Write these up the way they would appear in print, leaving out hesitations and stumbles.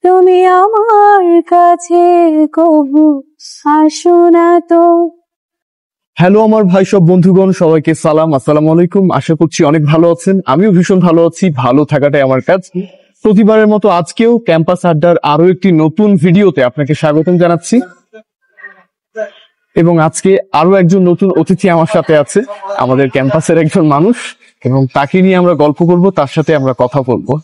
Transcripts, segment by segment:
তুমি আমার কাছে কবু আসো না তো। হ্যালো আমার ভাই সব বন্ধুগণ, সবাইকে সালাম, আসসালামু আলাইকুম। আশা করছি অনেক ভালো আছেন, আমিও ভীষণ ভালো আছি। ভালো থাকাটাই আমার কাজ। প্রতিবারের মতো আজকেও ক্যাম্পাস আড্ডার আরো একটি নতুন ভিডিওতে আপনাকে স্বাগতম জানাচ্ছি। এবং আজকে আরো একজন নতুন অতিথি আমার সাথে আছে, আমাদের ক্যাম্পাসের একজন মানুষ, এবং তাকে নিয়ে আমরা গল্প করব, তার সাথে আমরা কথা বলবো।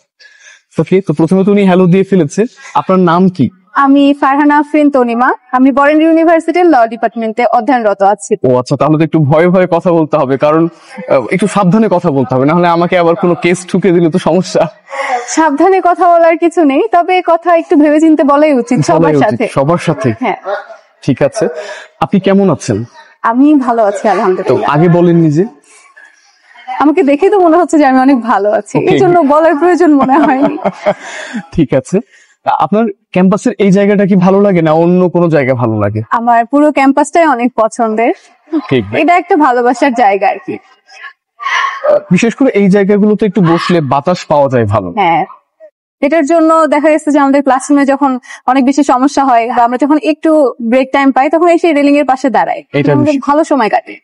ওকে, তো প্রথমে তো উনি হ্যালো দিয়ে ফেলেছে। আপনার নাম কি? আমি ফারহানা আফরিন তনিমা, আমি বরেন্দ্র ইউনিভার্সিটির ল ডিপার্টমেন্টে অধ্যয়নরত আছি। ও আচ্ছা, তাহলে তো একটু ভয়ে ভয়ে কথা বলতে হবে, কারণ একটু সাবধানে কথা বলতে হবে, না হলে আমাকে আবার কোনো কেস ঠুকে দিলে তো সমস্যা। সাবধানে কথা বলার কিছু নেই, তবে কথা একটু ভেবেচিন্তে বলাই উচিত সবার সাথে। সবার সাথে? হ্যাঁ। ঠিক আছে, আপনি কেমন আছেন? আমি ভালো আছি তো আলহামদুলিল্লাহ। আগে বলেননি যে? আমাকে দেখে তো মনে হচ্ছে যে আমি অনেক ভালো আছি, এই জন্য বলার প্রয়োজন মনে হয়নি। ঠিক আছে, আপনার ক্যাম্পাসের এই জায়গাটা কি ভালো লাগে না অন্য কোনো জায়গা ভালো লাগে? আমার পুরো ক্যাম্পাসটাই অনেক পছন্দের, এটা একটা ভালোবাসার জায়গা আর কি। বিশেষ করে এই জায়গাগুলোতে একটু বসলে বাতাস পাওয়া যায় ভালো। হ্যাঁ, এটার জন্য দেখা গেছে যে আমাদের ক্লাসরুমে যখন অনেক বেশি সমস্যা হয় বা আমরা যখন একটু ব্রেক টাইম পাই তখন এসে রেলিং এর পাশে দাঁড়াই, আমাদের ভালো সময় কাটে।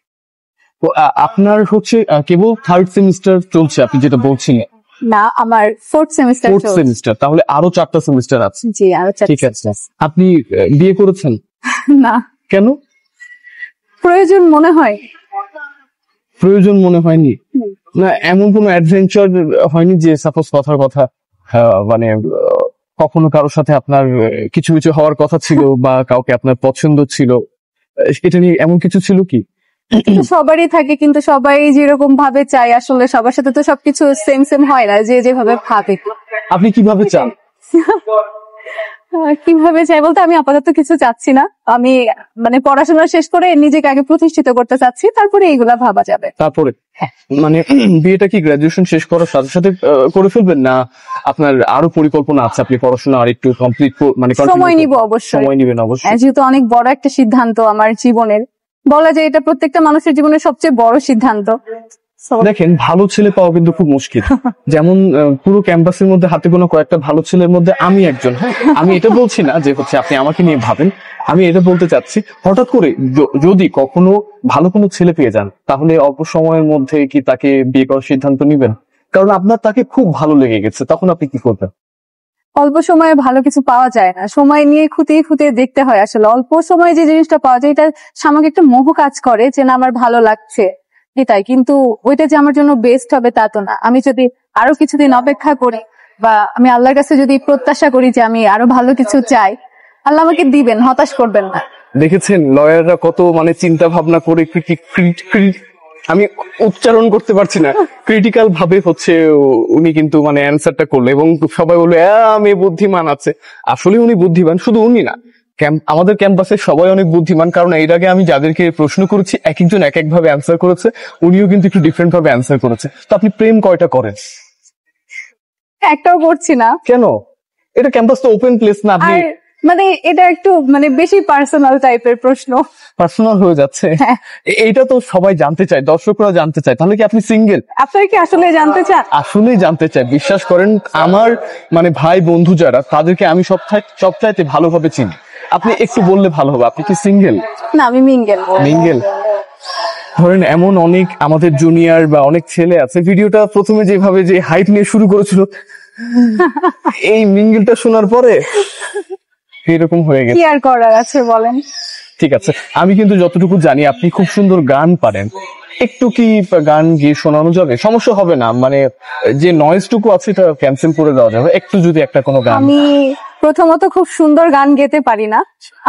তো আপনার হচ্ছে কেবল থার্ড সেমিস্টার চলছে আপনি যেটা বলছিলেন? না, আমার ফোর্থ সেমিস্টার। তাহলে আরো 4টা সেমিস্টার আছে। জি, আরো 4টা। ঠিক আছে, আপনি বিয়ে করেছেন? না। কেন? প্রয়োজন মনে হয়। প্রয়োজন মনে হয়নি? না, এমন কোনো অ্যাডভেঞ্চার হয়নি যে সাপোজ কথার কথা মানে কখনো কারোর সাথে আপনার কিছু কিছু হওয়ার কথা ছিল বা কাউকে আপনার পছন্দ ছিল, এটা নিয়ে এমন কিছু ছিল কি? সবারই থাকে, কিন্তু সবাই যেরকম ভাবে চায় আসলে সবার সাথে তো সবকিছু সেম সেম হয় না, যে যেভাবে ভাবে। আপনি কিভাবে চান? কিভাবে চাই বলতে আমি আপাতত কিছু চাচ্ছি না, আমি মানে পড়াশোনা শেষ করে নিজেকে আগে প্রতিষ্ঠিত করতে চাচ্ছি, তারপরে এইগুলা ভাবা যাবে। তারপরে মানে বিয়েটা কি গ্রাজুয়েশন শেষ করার সাথে সাথে করে ফেলবেন, না আপনার আরো পরিকল্পনা আছে আপনি পড়াশোনা আর একটু কমপ্লিট মানে সময় নিব? অবশ্যই সময় নিবেন, অবশ্যই। যেহেতু অনেক বড় একটা সিদ্ধান্ত আমার জীবনের, বলা যায় এটা প্রত্যেকটা মানুষের জীবনের সবচেয়ে বড় সিদ্ধান্ত। দেখেন, ভালো ছেলে পাওয়া কিন্তু খুব মুশকিল। যেমন পুরো ক্যাম্পাসের মধ্যে হাতে গোনা কয়েকটা ভালো ছেলের মধ্যে আমি একজন। হ্যাঁ, আমি এটা বলছি না যে হচ্ছে আপনি আমাকে নিয়ে ভাবেন, আমি এটা বলতে চাচ্ছি হঠাৎ করে যদি কখনো ভালো কোনো ছেলে পেয়ে যান, তাহলে অল্প সময়ের মধ্যে কি তাকে বিয়ে করার সিদ্ধান্ত নিবেন? কারণ আপনার তাকে খুব ভালো লেগে গেছে, তখন আপনি কি করবেন? অল্প সময়ে ভালো কিছু পাওয়া যায় না, সময় নিয়ে খুঁটিয়ে খুঁটিয়ে দেখতে হয়। আসলে অল্প সময়ে যে জিনিসটা পাওয়া যায় এটা সামগ্রিক একটা মোহ কাজ করে যে না আমার ভালো লাগছে এটাই, কিন্তু ওইটা যে আমার জন্য বেস্ট হবে তা তো না। আমি যদি আরো কিছুদিন অপেক্ষা করি বা আমি আল্লাহর কাছে যদি প্রত্যাশা করি যে আমি আরো ভালো কিছু চাই, আল্লাহ আমাকে দিবেন, হতাশ করবেন না। দেখেছেন লয়াররা কত মানে চিন্তা ভাবনা করে, আমি উচ্চারণ করতে পারছি না, ক্রিটিক্যাল ভাবে হচ্ছে উনি কিন্তু মানে অ্যান্সারটা করলো, এবং সবাই বললো মেয়ে বুদ্ধিমান আছে। আসলে উনি বুদ্ধিমান, শুধু উনি না, আমাদের ক্যাম্পাসে সবাই অনেক বুদ্ধিমান, কারণ এর আগে আমি যাদেরকে প্রশ্ন করেছি এক একজন এক এক ভাবে অ্যান্সার করেছে, উনিও কিন্তু একটু ডিফারেন্ট ভাবে অ্যান্সার করেছে। তো আপনি প্রেম কয়টা করেন? একটাও করছি না। কেন? এটা ক্যাম্পাস তো ওপেন প্লেস না, আপনি মানে এটা একটু মানে বেশি পার্সোনাল টাইপের প্রশ্ন। পার্সোনাল হয়ে যাচ্ছে। এইটা তো সবাই জানতে চায়, দর্শকরা জানতে চায়। তাহলে কি আপনি সিঙ্গেল? আপনারা কি আসলে জানতে চান? আসলেই জানতে চায়, বিশ্বাস করেন। আমার মানে ভাই বন্ধু যারা, তাদেরকে আমি সবচাইতে ভালোভাবে চিনি। আপনি একটু বললে ভালো হবে, আপনি কি সিঙ্গেল? না, আমি মিঙ্গেল। মিঙ্গেল? ধরেন এমন অনেক আমাদের জুনিয়র বা অনেক ছেলে আছে, ভিডিওটা প্রথমে যেভাবে যে হাইপ নিয়ে শুরু করেছিল, এই মিঙ্গেলটা শোনার পরে এরকম হয়ে গেছে। কি আর করার আছে বলেন। ঠিক আছে, আমি কিন্তু যতটুকু জানি আপনি খুব সুন্দর গান পারেন, একটু কি গান গিয়ে শোনানো যাবে? সমস্যা হবে না, মানে যে নয়েজটুকু আছে এটা ক্যান্সেল করে দেওয়া যাবে, একটু যদি একটা কোনো গান। আমি প্রথমত খুব সুন্দর গান গেতে পারি না,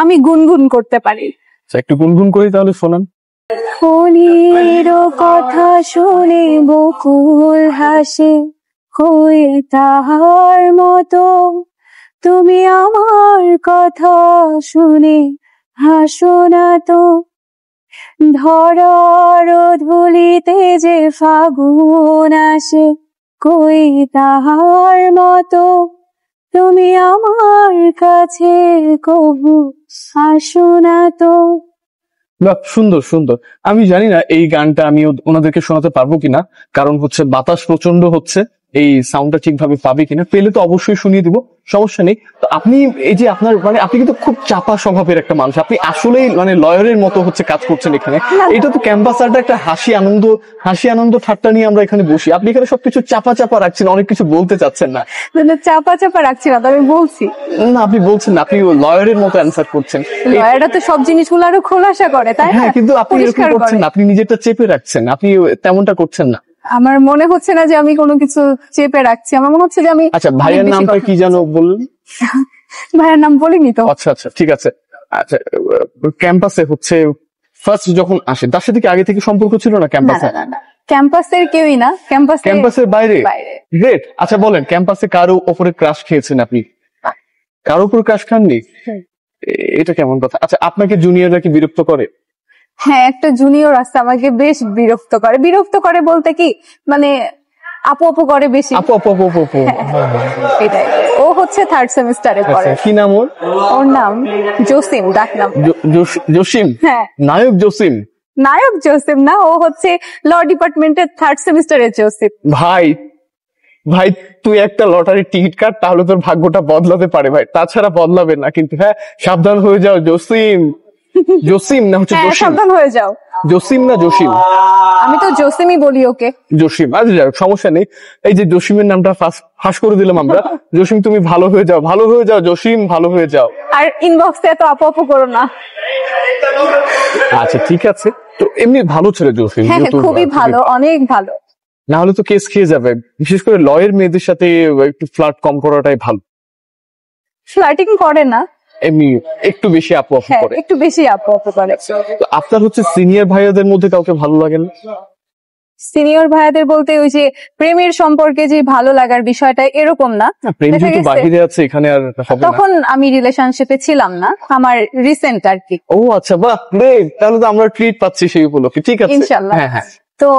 আমি গুনগুন করতে পারি। একটু গুনগুন করি, তাহলে শোনান। ফোনের কথা শুনে বকুল হাসে, হয়ে তাহার মতো তুমি আমার কথা শুনে হাসো না তো। ধরার ধুলিতে যে ফাগুন আসে, কই তাহার মতো তুমি আমার কাছে কবু আসো না তো। বাহ, সুন্দর সুন্দর। আমি জানি না এই গানটা আমি ওনাদেরকে শোনাতে পারবো কিনা, কারণ হচ্ছে বাতাস প্রচন্ড হচ্ছে, এই সাউন্ডটা ঠিকভাবে পাবে কিনা, পেলে তো অবশ্যই শুনিয়ে দিব, সমস্যা নেই। তো আপনি এই যে আপনার মানে আপনি কিন্তু খুব চাপা স্বভাবের একটা মানুষ, আপনি আসলেই মানে লয়ারের মতো হচ্ছে কাজ করছেন এখানে। এটা তো ক্যাম্পাসারটা একটা হাসি আনন্দ ঠাট্টা নিয়ে আমরা এখানে বসি, আপনি এখানে সবকিছু চাপা চাপা রাখছেন, অনেক কিছু বলতে চাচ্ছেন না। চাপা চাপা রাখছি না তো, আমি বলছি। না আপনি বলছেন না, আপনি লয়ারের মতো অ্যান্সার করছেন। লয়াররা তো সব জিনিসগুলো আরো খোলাসা করে, তাই না? হ্যাঁ, কিন্তু আপনি এরকম পরিষ্কার করছেন করে। না, আপনি নিজেরটা চেপে রাখছেন, আপনি তেমনটা করছেন না। আমার মনে হচ্ছে না যে আমি কোনো কিছু চেপে রাখছি, আমার মনে হচ্ছে যে আমি আচ্ছা, ভাইয়ের অনেক বেশি নামটা কথা কি যেন বললেন? ভাইয়ের নাম বলিনি তো। আচ্ছা আচ্ছা, ঠিক আছে। আচ্ছা, ক্যাম্পাসে হচ্ছে ফার্স্ট যখন আসেন তার সাথে কি আগে থেকে সম্পর্ক ছিল না না ক্যাম্পাসে? না না না, ক্যাম্পাসের কেউই না, ক্যাম্পাসের বাইরে? বাইরে। গ্রেট। আচ্ছা বলেন, ক্যাম্পাসে কারো উপরে ক্রাশ খেয়েছেন আপনি? কারো উপর ক্রাশ খাননি? এটা কেমন কথা? আচ্ছা, আপনাকে জুনিয়ররা কি বিরক্ত করে? হ্যাঁ, একটা জুনিয়র আছে আমাকে বেশ বিরক্ত করে বলতে কি মানে আপু আপু করে বেশি। আপু আপু আপু আপু আপু। এটাই। ও হচ্ছে থার্ড সেমিস্টারে পড়ে। আচ্ছা, কি নাম ওর? ওর নাম জসিম, ডাক নাম। জসিম? হ্যাঁ। নায়ক জসিম? নায়ক জসিম না, ও হচ্ছে ল ডিপার্টমেন্টের থার্ড সেমিস্টারের জসিম। ভাই ভাই, তুই একটা লটারির টিকিট কাট, তাহলে তোর ভাগ্যটা বদলাতে পারে ভাই, তাছাড়া বদলাবে না কিন্তু। হ্যাঁ, সাবধান হয়ে যাও জসিম। জসিম না হচ্ছে হ্যাঁ, জসিম? সাবধান হয়ে যাও। জসিম না জসিম? আমি তো জসিমই বলি ওকে। জসিম। আচ্ছা যাক, সমস্যা নেই। এই যে জসিমের নামটা ফাঁস করে দিলাম আমরা। জসিম তুমি ভালো হয়ে যাও জসিম, ভালো হয়ে যাও। আর ইনবক্সে এত আপু আপু করো না। আচ্ছা ঠিক আছে, তো এমনি ভালো ছেলে জসিম, হ্যাঁ হ্যাঁ, যেহেতু খুবই ভালো, অনেক ভালো। না হলে তো কেস খেয়ে যাবে। বিশেষ করে লয়ের মেয়েদের সাথে একটু ফ্লার্ট কম করাটাই ভালো। ফ্লার্টিং করে না, এমনি একটু বেশি আপু আপু হ্যাঁ করে। একটু বেশি আপু আপু করে। তো আপনার হচ্ছে সিনিয়র ভাইয়াদের মধ্যে কাউকে ভালো লাগে না? সিনিয়র ভাইয়াদের বলতে ওই যে প্রেমের সম্পর্কে যে ভালো লাগার বিষয়টা এরকম না। প্রেম দেখা যেহেতু গেছে বাহিরে আছে, এখানে আর হবে না। তখন আমি রিলেশনশিপে ছিলাম না, আমার রিসেন্ট আর কি। ও আচ্ছা, বাহ বেশ, তাহলে তো আমরা ট্রিট পাচ্ছি সেই উপলক্ষে। ঠিক আছে, ইনশাল্লাহ। হ্যাঁ হ্যাঁ। তো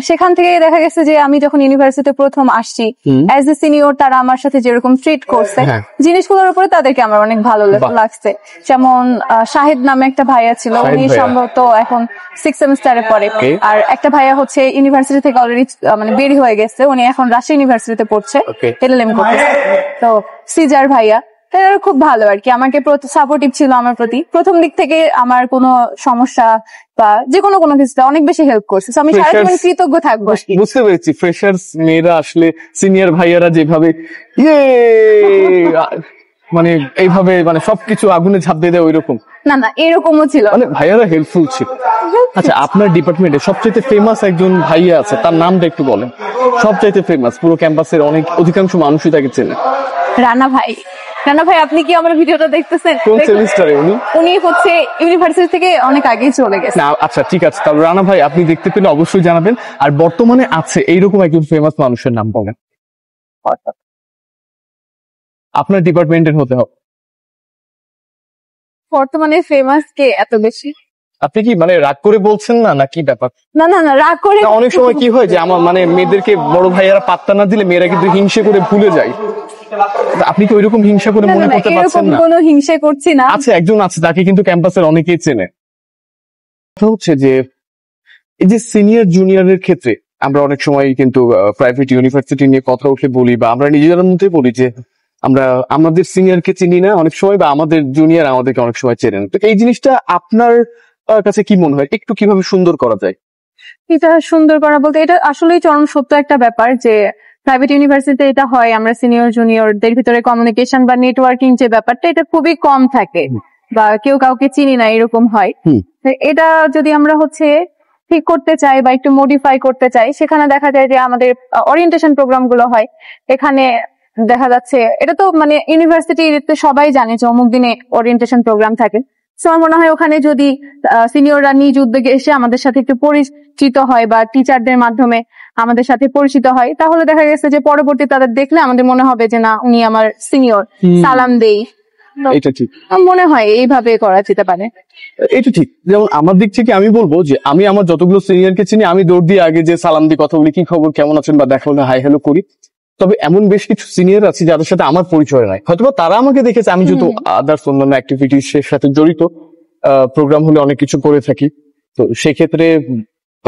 সেখান থেকে দেখা গেছে যে আমি যখন ইউনিভার্সিটিতে প্রথম আসছি, অ্যাজ এ সিনিয়র তারা আমার সাথে যেরকম ট্রিট করছে, হ্যাঁ। জিনিসগুলোর উপরে তাদেরকে আমার অনেক ভালো বাহ। লাগছে। যেমন শাহিদ নামে একটা ভাইয়া ছিল, শাহিদ উনি ভাইয়া। সম্ভবত এখন 6 সেমিস্টারে পড়ে। Okay. আর একটা ভাইয়া হচ্ছে ইউনিভার্সিটি থেকে অলরেডি মানে বের হয়ে গেছে, উনি এখন রাজশাহী ইউনিভার্সিটিতে পড়ছে, Okay. এলএলএম করতেছে। তো সিজার ভাইয়া তারা খুব ভালো আর কি, আমাকে সাপোর্টিভ ছিল আমার প্রতি। প্রথম দিক থেকে আমার কোনো সমস্যা বা যে কোনো কিছুতে অনেক বেশি হেল্প করছে। So আমি সারা জীবন Freshers- কৃতজ্ঞ থাকবো আর কি। বুঝতে পেরেছি, ফ্রেশার্স মেয়েরা আসলে সিনিয়র ভাইয়ারা যেভাবে ইয়ে মানে এইভাবে মানে সবকিছু আগুনে ঝাঁপ দিয়ে দেয় ওইরকম, না না, এরকমও ছিল না। মানে ভাইয়ারা হেল্পফুল ছিল। আচ্ছা, আপনার ডিপার্টমেন্টে সবচেয়ে ফেমাস একজন ভাইয়া আছে, তার নামটা একটু বলেন। সবচাইতে ফেমাস, পুরো ক্যাম্পাসের অধিকাংশ মানুষই তাকে চেনে। রানা ভাই। রানা ভাই, আপনি কি আমার ভিডিওটা দেখতেছেন? কোন সেমিস্টারে উনি? উনি হচ্ছে ইউনিভার্সিটি থেকে অনেক আগেই চলে গেছে। না আচ্ছা ঠিক আছে, তাহলে রানা ভাই আপনি দেখতে পেলে অবশ্যই জানাবেন। আর বর্তমানে আছে এইরকম একজন ফেমাস মানুষের নাম বলেন, আপনার ডিপার্টমেন্টের হতে হবে। বর্তমানে ফেমাস কে এত বেশি? আপনি কি মানে রাগ করে বলছেন না, নাকি ব্যাপার? না না না, রাগ করে না, অনেক সময় কি হয় যে আমার মানে মেয়েদেরকে বড় ভাইয়ারা পাত্তা না দিলে মেয়েরা কিন্তু হিংসে করে ভুলে যায়। আপনি কি ওইরকম হিংসা করে না, মনে না, করতে এরকম পারছেন না? কোনো হিংসে করছি না। আছে, একজন আছে, তাকে কিন্তু ক্যাম্পাসের অনেকেই চেনে। কথা হচ্ছে যে এই যে সিনিয়র জুনিয়রের ক্ষেত্রে আমরা অনেক সময় কিন্তু প্রাইভেট ইউনিভার্সিটি নিয়ে কথা উঠে বলি, বা আমরা নিজেদের মধ্যে বলি যে আমরা আমাদের সিনিয়রকে চিনি না অনেক সময়, বা আমাদের জুনিয়র আমাদেরকে অনেক সময় চেনে না। তো এই জিনিসটা আপনার কাছে কি মনে হয়, একটু কিভাবে সুন্দর করা যায়? এটা সুন্দর করা বলতে, এটা আসলেই চরম সত্য একটা ব্যাপার যে প্রাইভেট ইউনিভার্সিটিতে এটা হয়, আমরা সিনিয়র জুনিয়রদের ভিতরে কমিউনিকেশন বা নেটওয়ার্কিং যে ব্যাপারটা, এটা খুবই কম থাকে, বা কেউ কাউকে চিনি না এরকম হয়। তো এটা যদি আমরা হচ্ছে ঠিক করতে চাই বা একটু মডিফাই করতে চাই, সেখানে দেখা যায় যে আমাদের ওরিয়েন্টেশন প্রোগ্রাম গুলো হয়, এখানে দেখা যাচ্ছে এটা তো মানে ইউনিভার্সিটিতে সবাই জানে যে অমুক দিনে ওরিয়েন্টেশন প্রোগ্রাম থাকে। তো আমার মনে হয় ওখানে যদি সিনিয়ররা নিজ উদ্যোগে এসে আমাদের সাথে একটু পরিচিত হয় বা টিচারদের মাধ্যমে আমাদের সাথে পরিচিত হয়, তাহলে দেখা গেছে যে পরবর্তী তাদের দেখলে আমাদের মনে হবে যে না, উনি আমার সিনিয়র, সালাম দেই। তো এটা ঠিক, আমার মনে হয় এইভাবে করা যেতে পারে। এটা ঠিক। যেমন আমার দিক থেকে আমি বলবো যে আমি আমার যতগুলো সিনিয়রকে চিনি, আমি দৌড় দিয়ে আগে যে সালাম দিয়ে কথা বলি, কি খবর, কেমন আছেন, বা দেখা হলে হাই হ্যালো করি। তবে এমন বেশ কিছু সিনিয়র আছে যাদের সাথে আমার পরিচয় নাই, হয়তোবা তারা আমাকে দেখেছে, আমি যেহেতু আদার্স অন্যান্য অ্যাক্টিভিটিস এর সাথে জড়িত, প্রোগ্রাম হলে অনেক কিছু করে থাকি, তো সেক্ষেত্রে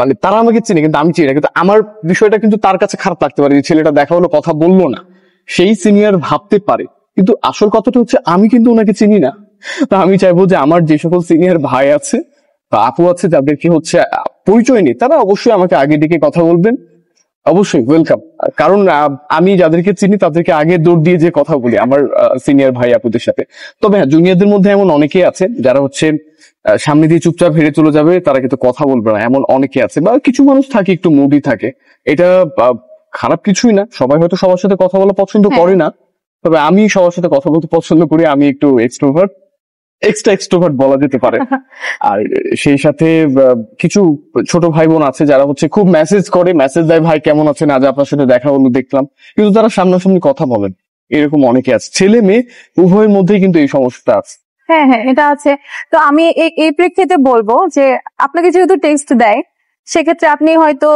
মানে তারা আমাকে চিনে কিন্তু আমি চিনি না, কিন্তু আমার বিষয়টা কিন্তু তার কাছে খারাপ লাগতে পারে যে ছেলেটা দেখা হলো কথা বললো না, সেই সিনিয়র ভাবতে পারে, কিন্তু আসল কথাটা হচ্ছে আমি কিন্তু ওনাকে চিনি না। তো আমি চাইবো যে আমার যে সকল সিনিয়র ভাই আছে বা আপু আছে যাদেরকে হচ্ছে পরিচয় নেই, তারা অবশ্যই আমাকে আগে ডেকে কথা বলবেন, অবশ্যই ওয়েলকাম। কারণ আমি যাদেরকে চিনি তাদেরকে আগে দৌড় দিয়ে যে কথা বলি আমার সিনিয়র ভাই আপুদের সাথে। তবে হ্যাঁ, জুনিয়রদের মধ্যে এমন অনেকেই আছে যারা হচ্ছে সামনে দিয়ে চুপচাপ হেরে চলে যাবে, তারা কিন্তু কথা বলবে না, এমন অনেকে আছে। বা কিছু মানুষ থাকে একটু মুডি থাকে, এটা খারাপ কিছুই না, সবাই হয়তো সবার সাথে কথা বলা পছন্দ করে না, তবে আমি সবার সাথে কথা বলতে পছন্দ করি, আমি একটু এক্সট্রোভার্ট, এক্সট্রা এক্সট্রোভার্ট বলা যেতে পারে। আর সেই সাথে কিছু ছোট ভাই বোন আছে যারা হচ্ছে খুব মেসেজ করে, মেসেজ দেয় ভাই কেমন আছেন, আজ আপনার সাথে দেখা হলো দেখলাম, কিন্তু তারা সামনাসামনি কথা বলেন, এরকম অনেকে আছে। ছেলে মেয়ে উভয়ের মধ্যেই কিন্তু এই সমস্যাটা আছে। হ্যাঁ হ্যাঁ, এটা আছে। তো আমি এই প্রেক্ষিতে বলবো যে আপনাকে যেহেতু টেক্সট দেয়, সেক্ষেত্রে আপনি হয়তো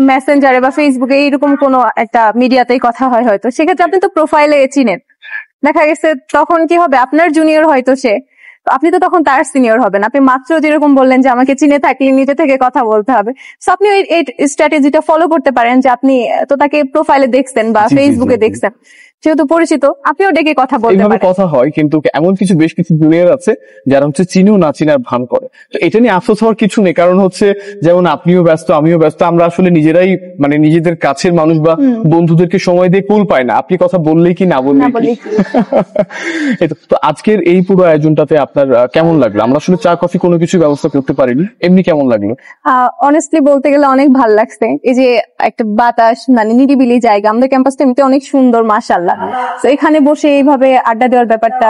মেসেঞ্জারে বা ফেসবুকে এইরকম কোনো একটা মিডিয়াতেই কথা হয় হয়তো, সেক্ষেত্রে আপনি তো প্রোফাইলে চিনেন, দেখা গেছে তখন কি হবে, আপনার জুনিয়র হয়তো সে, তো আপনি তো তখন তার সিনিয়র হবেন। আপনি মাত্র যেরকম বললেন যে আমাকে চিনে থাকলে নিজে থেকে কথা বলতে হবে, তো আপনি এই স্ট্র্যাটেজিটা ফলো করতে পারেন যে আপনি তো তাকে প্রোফাইলে দেখছেন বা জি, জি, ফেসবুকে জি। দেখছেন, যেহেতু পরিচিত আপনিও ডেকে কথা বলতে এইভাবে পারেন। কথা হয়, কিন্তু এমন কিছু বেশ কিছু জুনিয়র আছে যারা হচ্ছে চিনেও না চিনার ভান করে। তো এটা নিয়ে আফসোস হওয়ার কিছু নেই, কারণ হচ্ছে যেমন আপনিও ব্যস্ত আমিও ব্যস্ত, আমরা আসলে নিজেরাই মানে নিজেদের কাছের মানুষ বা বন্ধুদেরকে সময় দিয়ে কুল পাই না, আপনি কথা বললেই কি না না বললেই কি। বলেই কি। তো আজকের এই পুরো আয়োজনটাতে আপনার কেমন লাগলো? আমরা আসলে চা কফি কোনো কিছু ব্যবস্থা করতে পারিনি, এমনি কেমন লাগলো? অনেস্টলি বলতে গেলে অনেক ভালো লাগছে। এই যে একটা বাতাস, মানে নিরিবিলি জায়গা, আমাদের ক্যাম্পাসটা এমনিতে অনেক সুন্দর মাশাআল্লাহ। তো এখানে বসে এইভাবে আড্ডা দেওয়ার ব্যাপারটা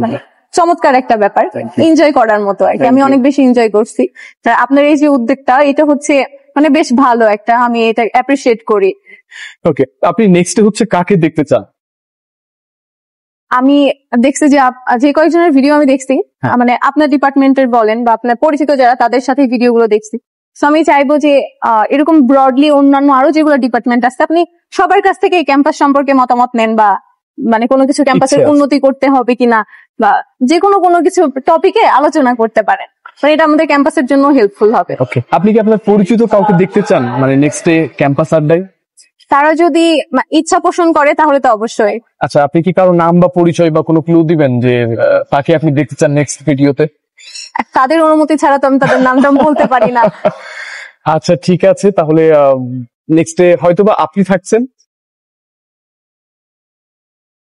মানে চমৎকার একটা ব্যাপার, এনজয় করার মতো আর কি। আমি অনেক বেশি এনজয় করছি। তা আপনার এই যে উদ্যোগটা, এটা হচ্ছে মানে বেশ ভালো একটা, আমি এটা অ্যাপ্রিসিয়েট করি। ওকে, আপনি নেক্সট হচ্ছে কাকে দেখতে চান? আমি দেখছি যে যে কয়েকজনের ভিডিও আমি দেখছি, হ্যাঁ। মানে আপনার ডিপার্টমেন্টের বলেন বা আপনার পরিচিত যারা, তাদের সাথে ভিডিও গুলো দেখছি। তো আমি চাইবো যে এরকম ব্রডলি অন্যান্য আরো যেগুলো ডিপার্টমেন্ট আছে, আপনি সবার কাছ থেকে ক্যাম্পাস সম্পর্কে মতামত নেন, বা মানে কোনো কিছু ক্যাম্পাসের ইচ্ছে আছে। উন্নতি করতে হবে কিনা, বা যে কোনো কিছু টপিকে আলোচনা করতে পারেন, মানে এটা আমাদের ক্যাম্পাসের জন্য হেল্পফুল হবে। ওকে, আপনি কি আপনার পরিচিত কাউকে দেখতে চান মানে নেক্সট ডে ক্যাম্পাস আড্ডায়? তারা যদি ইচ্ছা পোষণ করে তাহলে তো অবশ্যই। আচ্ছা, আপনি কি কারো নাম বা পরিচয় বা কোনো ক্লু দিবেন যে তাকে আপনি দেখতে চান নেক্সট ভিডিওতে? তাদের অনুমতি ছাড়া তো আমি তাদের নামটা বলতে পারি না। আচ্ছা ঠিক আছে, তাহলে নেক্সট ডে হয়তোবা আপনি থাকছেন,